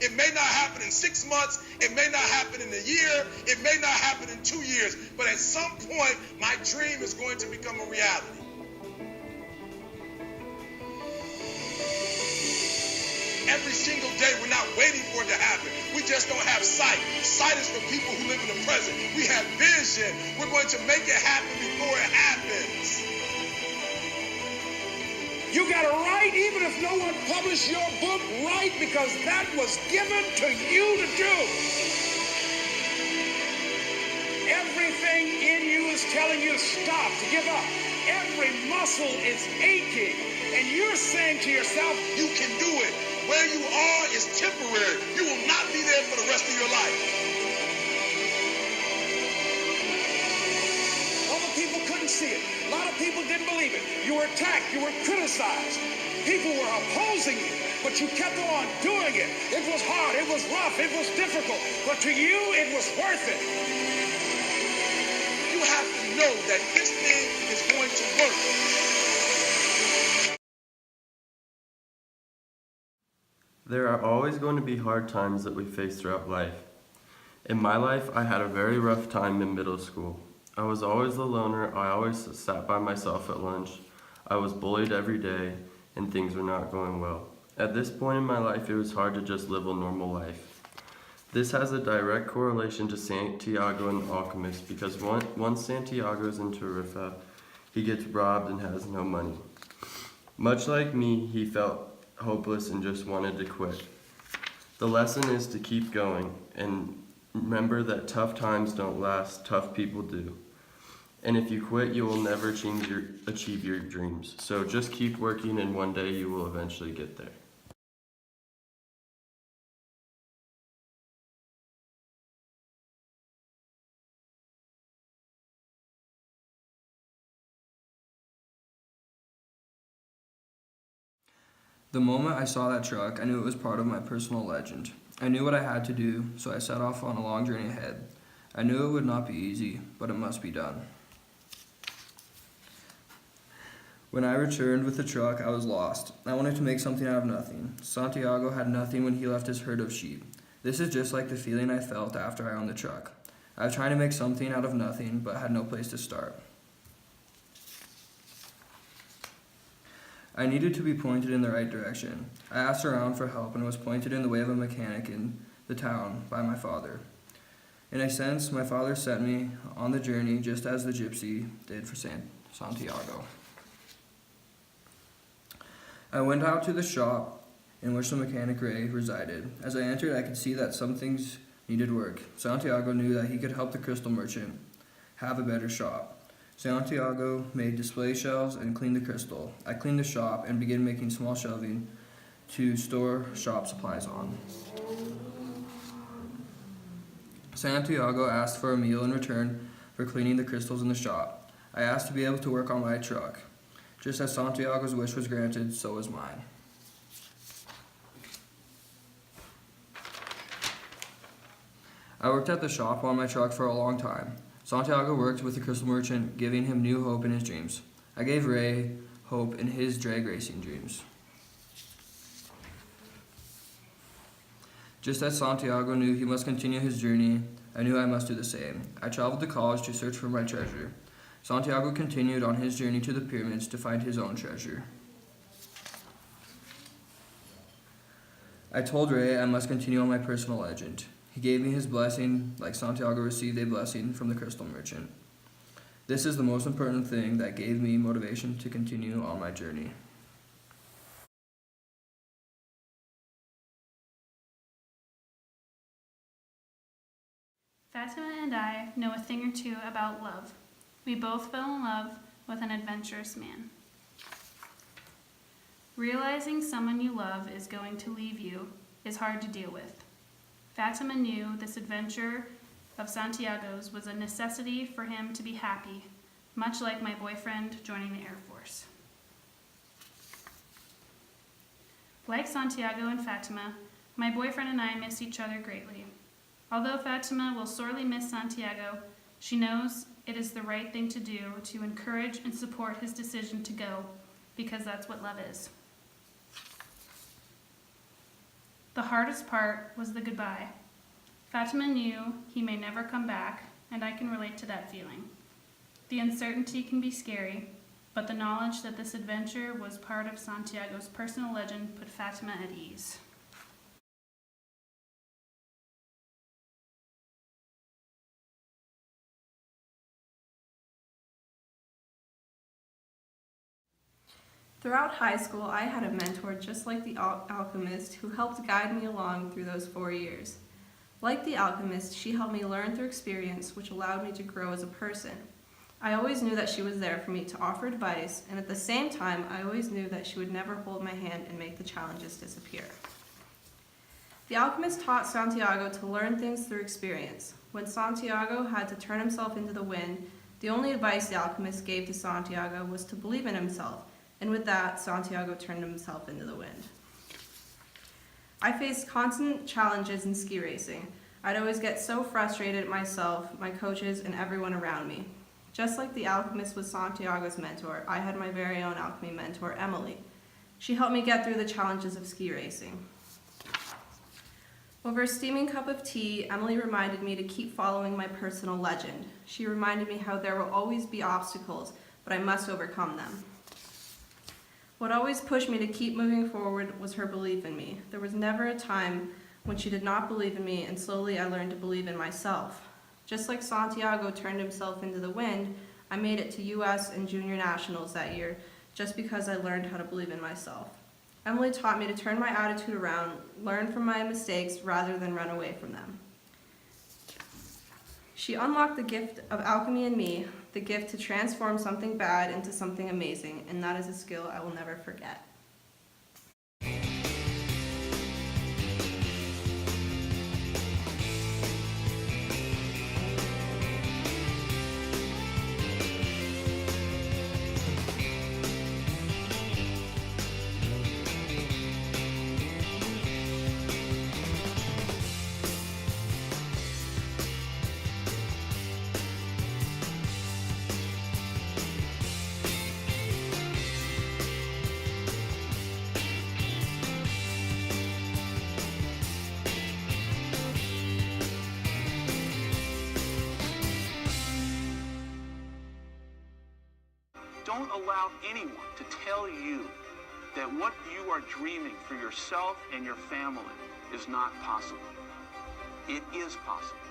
It may not happen in 6 months. It may not happen in a year. It may not happen in 2 years. But at some point, my dream is going to become a reality. Every single day, we're not waiting for it to happen. We just don't have sight. Sight is for people who live in the present. We have vision. We're going to make it happen before it happens. You got to write, even if no one published your book, write, because that was given to you to do. Everything in you is telling you to stop, to give up. Every muscle is aching, and you're saying to yourself, you can do it. Where you are is temporary. You will not be there for the rest of your life. Other people couldn't see it. A lot of people didn't believe it. You were attacked. You were criticized. People were opposing you, but you kept on doing it. It was hard. It was rough. It was difficult. But to you, it was worth it. You have to know that this thing is going to work. There are always going to be hard times that we face throughout life. In my life, I had a very rough time in middle school. I was always the loner. I always sat by myself at lunch. I was bullied every day, and things were not going well. At this point in my life, it was hard to just live a normal life. This has a direct correlation to Santiago and the Alchemist, because once Santiago is in Tarifa, he gets robbed and has no money. Much like me, he felt hopeless and just wanted to quit. The lesson is to keep going and remember that tough times don't last, tough people do. And if you quit, you will never achieve your dreams. So just keep working, and one day you will eventually get there. The moment I saw that truck, I knew it was part of my personal legend. I knew what I had to do, so I set off on a long journey ahead. I knew it would not be easy, but it must be done. When I returned with the truck, I was lost. I wanted to make something out of nothing. Santiago had nothing when he left his herd of sheep. This is just like the feeling I felt after I owned the truck. I was trying to make something out of nothing, but had no place to start. I needed to be pointed in the right direction. I asked around for help and was pointed in the way of a mechanic in the town by my father. In a sense, my father sent me on the journey just as the gypsy did for Santiago. I went out to the shop in which the mechanic Ray resided. As I entered, I could see that some things needed work. Santiago knew that he could help the crystal merchant have a better shop. Santiago made display shelves and cleaned the crystal. I cleaned the shop and began making small shelving to store shop supplies on. Santiago asked for a meal in return for cleaning the crystals in the shop. I asked to be able to work on my truck. Just as Santiago's wish was granted, so was mine. I worked at the shop on my truck for a long time. Santiago worked with the crystal merchant, giving him new hope in his dreams. I gave Ray hope in his drag racing dreams. Just as Santiago knew he must continue his journey, I knew I must do the same. I traveled to college to search for my treasure. Santiago continued on his journey to the pyramids to find his own treasure. I told Ray I must continue on my personal legend. He gave me his blessing, like Santiago received a blessing from the crystal merchant. This is the most important thing that gave me motivation to continue on my journey. Fatima and I know a thing or two about love. We both fell in love with an adventurous man. Realizing someone you love is going to leave you is hard to deal with. Fatima knew this adventure of Santiago's was a necessity for him to be happy, much like my boyfriend joining the Air Force. Like Santiago and Fatima, my boyfriend and I miss each other greatly. Although Fatima will sorely miss Santiago, she knows it is the right thing to do to encourage and support his decision to go, because that's what love is. The hardest part was the goodbye. Fatima knew he may never come back, and I can relate to that feeling. The uncertainty can be scary, but the knowledge that this adventure was part of Santiago's personal legend put Fatima at ease. Throughout high school, I had a mentor just like the alchemist who helped guide me along through those 4 years. Like the alchemist, she helped me learn through experience, which allowed me to grow as a person. I always knew that she was there for me to offer advice, and at the same time, I always knew that she would never hold my hand and make the challenges disappear. The alchemist taught Santiago to learn things through experience. When Santiago had to turn himself into the wind, the only advice the alchemist gave to Santiago was to believe in himself, and with that, Santiago turned himself into the wind. I faced constant challenges in ski racing. I'd always get so frustrated at myself, my coaches, and everyone around me. Just like the alchemist was Santiago's mentor, I had my very own alchemy mentor, Emily. She helped me get through the challenges of ski racing. Over a steaming cup of tea, Emily reminded me to keep following my personal legend. She reminded me how there will always be obstacles, but I must overcome them. What always pushed me to keep moving forward was her belief in me. There was never a time when she did not believe in me, and slowly I learned to believe in myself. Just like Santiago turned himself into the wind, I made it to US and Junior Nationals that year just because I learned how to believe in myself. Emily taught me to turn my attitude around, learn from my mistakes rather than run away from them. She unlocked the gift of alchemy in me, the gift to transform something bad into something amazing, and that is a skill I will never forget. Don't allow anyone to tell you that what you are dreaming for yourself and your family is not possible. It is possible.